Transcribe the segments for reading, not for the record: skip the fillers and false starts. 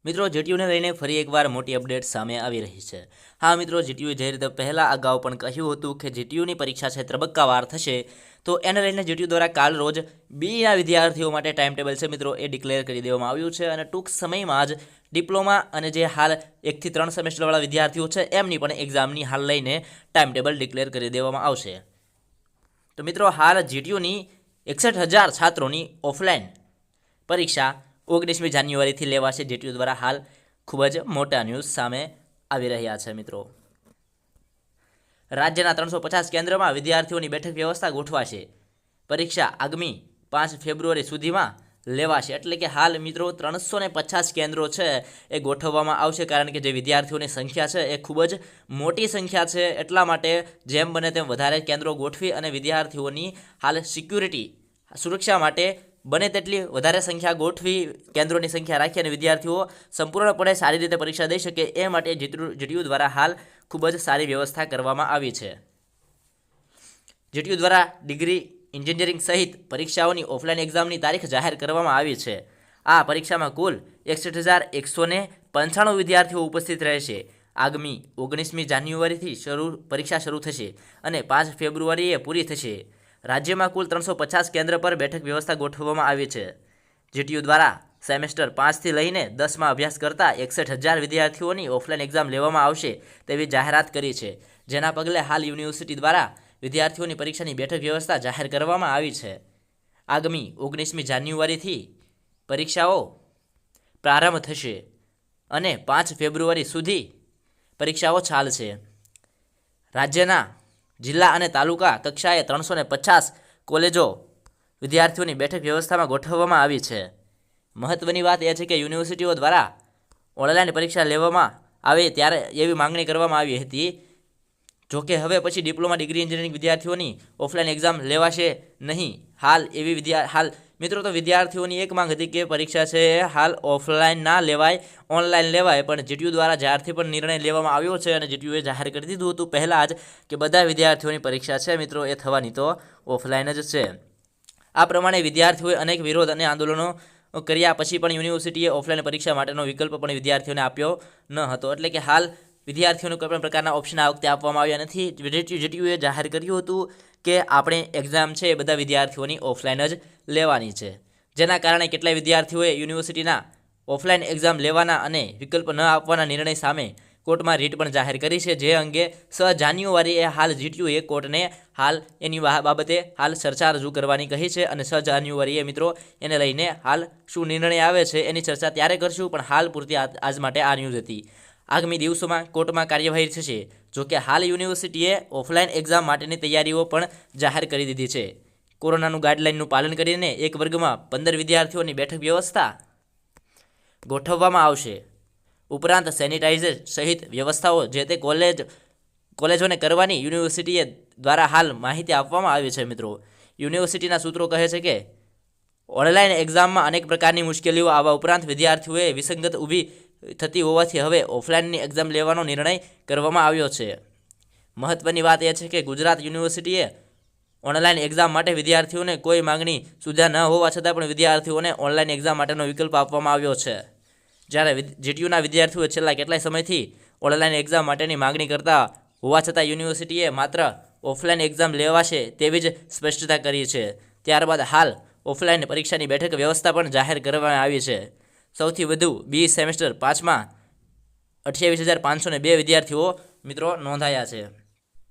મિત્રો જીટીયુને લઈને ફરી એકવાર મોટી અપડેટ સામે આવી રહી છે। હા મિત્રો, જીટીયુએ જે રીતે પહેલાં અગાઉ પણ કહ્યું હતું કે જીટીયુની પરીક્ષા છે તબક્કાવાર થશે, તો એને લઈને જીટીયુ દ્વારા કાલ રોજ બીના વિદ્યાર્થીઓ માટે ટાઈમ ટેબલ છે મિત્રો એ ડિક્લેર કરી દેવામાં આવ્યું છે અને ટૂંક સમયમાં જ ડિપ્લોમા અને જે હાલ 1 થી 3 સેમેસ્ટરવાળા વિદ્યાર્થીઓ છે એમની પણ એક્ઝામની હાલ લઈને ટાઈમ ટેબલ ડિક્લેર કરી દેવામાં આવશે। તો મિત્રો, હાલ જીટીયુની 61,000 છાત્રોની ઓફલાઈન પરીક્ષા 19મી જાન્યુઆરીથી લેવાશે। જીટીયુ દ્વારા હાલ ખૂબ જ મોટા ન્યૂઝ સામે આવી રહ્યા છે મિત્રો। રાજ્યના 350 કેન્દ્રમાં વિદ્યાર્થીઓની બેઠક વ્યવસ્થા ગોઠવાશે। પરીક્ષા આગામી 5 ફેબ્રુઆરી સુધીમાં લેવાશે, એટલે કે હાલ મિત્રો 350 કેન્દ્રો છે એ ગોઠવવામાં આવશે, કારણ કે જે વિદ્યાર્થીઓની સંખ્યા છે એ ખૂબ જ મોટી સંખ્યા છે। એટલા માટે જેમ બને તેમ વધારે કેન્દ્રો ગોઠવી અને વિદ્યાર્થીઓની હાલ સુરક્ષા માટે બને તેટલી વધારે સંખ્યા ગોઠવી, કેન્દ્રોની સંખ્યા રાખી અને વિદ્યાર્થીઓ સંપૂર્ણપણે સારી રીતે પરીક્ષા દઈ શકે એ માટે જીટીયુ દ્વારા હાલ ખૂબ જ સારી વ્યવસ્થા કરવામાં આવી છે। જીટીયુ દ્વારા ડિગ્રી, એન્જિનિયરિંગ સહિત પરીક્ષાઓની ઓફલાઈન એક્ઝામની તારીખ જાહેર કરવામાં આવી છે। આ પરીક્ષામાં કુલ 61,195 વિદ્યાર્થીઓ ઉપસ્થિત રહેશે। આગામી 19મી જાન્યુઆરીથી પરીક્ષા શરૂ થશે અને 5 ફેબ્રુઆરીએ પૂરી થશે। રાજ્યમાં કુલ 350 કેન્દ્ર પર બેઠક વ્યવસ્થા ગોઠવવામાં આવી છે। જીટીયુ દ્વારા સેમેસ્ટર 5થી લઈને 10માં અભ્યાસ કરતા 61,000 વિદ્યાર્થીઓની ઓફલાઈન એક્ઝામ લેવામાં આવશે તેવી જાહેરાત કરી છે, જેના પગલે હાલ યુનિવર્સિટી દ્વારા વિદ્યાર્થીઓની પરીક્ષાની બેઠક વ્યવસ્થા જાહેર કરવામાં આવી છે। આગામી 19મી જાન્યુઆરીથી પરીક્ષાઓ પ્રારંભ થશે અને 5 ફેબ્રુઆરી સુધી પરીક્ષાઓ ચાલશે। રાજ્યના જિલ્લા અને તાલુકા કક્ષાએ 350 કોલેજો વિદ્યાર્થીઓની બેઠક વ્યવસ્થામાં ગોઠવવામાં આવી છે। મહત્વની વાત એ છે કે યુનિવર્સિટીઓ દ્વારા ઓનલાઈન પરીક્ષા લેવામાં આવે ત્યારે એવી માંગણી કરવામાં આવી હતી, જોકે હવે પછી ડિપ્લોમા, ડિગ્રી, એન્જિનિયરિંગ વિદ્યાર્થીઓની ઓફલાઈન એક્ઝામ લેવાશે નહીં। હાલ મિત્રો, તો વિદ્યાર્થીઓની એક માંગ હતી કે પરીક્ષા છે હાલ ઓફલાઈન ના લેવાય, ઓનલાઈન લેવાય, પણ જીટીયુ દ્વારા જ્યારથી પણ નિર્ણય લેવામાં આવ્યો છે અને જીટીયુએ જાહેર કરી દીધું હતું પહેલાં જ કે બધા વિદ્યાર્થીઓની પરીક્ષા છે મિત્રો એ થવાની તો ઓફલાઈન જ છે। આ પ્રમાણે વિદ્યાર્થીઓએ અનેક વિરોધ અને આંદોલનો કર્યા પછી પણ યુનિવર્સિટીએ ઓફલાઈન પરીક્ષા માટેનો વિકલ્પ પણ વિદ્યાર્થીઓને આપ્યો ન હતો, એટલે કે હાલ વિદ્યાર્થીઓને કોઈ પણ પ્રકારના ઓપ્શન આ વખતે આપવામાં આવ્યા નથી। જીટીયુએ જાહેર કર્યું હતું કે આપણે એક્ઝામ છે એ બધા વિદ્યાર્થીઓની ઓફલાઈન જ લેવાની છે, જેના કારણે કેટલાય વિદ્યાર્થીઓએ યુનિવર્સિટીના ઓફલાઈન એક્ઝામ લેવાના અને વિકલ્પ ન આપવાના નિર્ણય સામે કોર્ટમાં રીટ પણ જાહેર કરી છે, જે અંગે 6 જાન્યુઆરીએ હાલ જીટીયુએ કોર્ટને હાલ એની બાબતે હાલ ચર્ચા રજૂ કરવાની કહી છે અને 6 જાન્યુઆરીએ મિત્રો એને લઈને હાલ શું નિર્ણય આવે છે એની ચર્ચા ત્યારે કરશું, પણ હાલ પૂરતી આજ માટે આ ન્યૂઝ હતી। આગામી દિવસોમાં કોર્ટમાં કાર્યવાહી થશે। જોકે હાલ યુનિવર્સિટીએ ઓફલાઈન એક્ઝામ માટેની તૈયારીઓ પણ જાહેર કરી દીધી છે। કોરોનાનું ગાઈડલાઇનનું પાલન કરીને એક વર્ગમાં 15 વિદ્યાર્થીઓની બેઠક વ્યવસ્થા ગોઠવવામાં આવશે। ઉપરાંત સેનિટાઇઝર સહિત વ્યવસ્થાઓ જે તે કોલેજોને કરવાની યુનિવર્સિટીએ દ્વારા હાલ માહિતી આપવામાં આવી છે મિત્રો। યુનિવર્સિટીના સૂત્રો કહે છે કે ઓનલાઈન એક્ઝામમાં અનેક પ્રકારની મુશ્કેલીઓ આવવા ઉપરાંત વિદ્યાર્થીઓએ વિસંગત ઊભી થતી હોવાથી હવે ઓફલાઈનની એક્ઝામ લેવાનો નિર્ણય કરવામાં આવ્યો છે। મહત્વની વાત એ છે કે ગુજરાત યુનિવર્સિટીએ ઓનલાઈન એક્ઝામ માટે વિદ્યાર્થીઓને કોઈ માંગણી સુધા ન હોવા છતાં પણ વિદ્યાર્થીઓને ઓનલાઈન એક્ઝામ માટેનો વિકલ્પ આપવામાં આવ્યો છે। જ્યારે જીટીયુના વિદ્યાર્થીઓ છેલ્લા કેટલાય સમયથી ઓનલાઈન એક્ઝામ માટેની માંગણી કરતા હોવા છતાં યુનિવર્સિટીએ માત્ર ઓફલાઈન એક્ઝામ લેવાશે તેવી જ સ્પષ્ટતા કરી છે। ત્યારબાદ હાલ ઓફલાઈન પરીક્ષાની બેઠક વ્યવસ્થા પણ જાહેર કરવામાં આવી છે। સૌથી વધુ બી સેમેસ્ટર 5માં 28,502 વિદ્યાર્થીઓ મિત્રો નોંધાયા છે।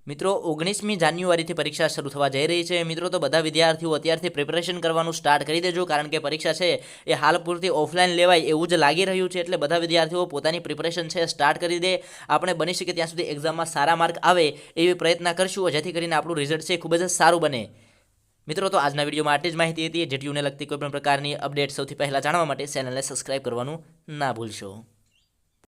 મિત્રો, 19મી જાન્યુઆરીથી પરીક્ષા શરૂ થવા જઈ રહી છે મિત્રો, તો બધા વિદ્યાર્થીઓ અત્યારથી પ્રિપરેશન કરવાનું સ્ટાર્ટ કરી દેજો, કારણ કે પરીક્ષા છે એ હાલ પૂરતી ઓફલાઈન લેવાય એવું જ લાગી રહ્યું છે, એટલે બધા વિદ્યાર્થીઓ પોતાની પ્રિપરેશન છે સ્ટાર્ટ કરી દે। આપણે બની શકે ત્યાં સુધી એક્ઝામમાં સારા માર્ક આવે એવી પ્રયત્ન કરશું, જેથી કરીને આપણું રિઝલ્ટ છે ખૂબ જ સારું બને। મિત્રો, તો આજના વિડીયોમાં આટલી જ માહિતી હતી। જીટીયુને લગતી કોઈપણ પ્રકારની અપડેટ સૌથી પહેલાં જાણવા માટે ચેનલને સબસ્ક્રાઈબ કરવાનું ના ભૂલશો।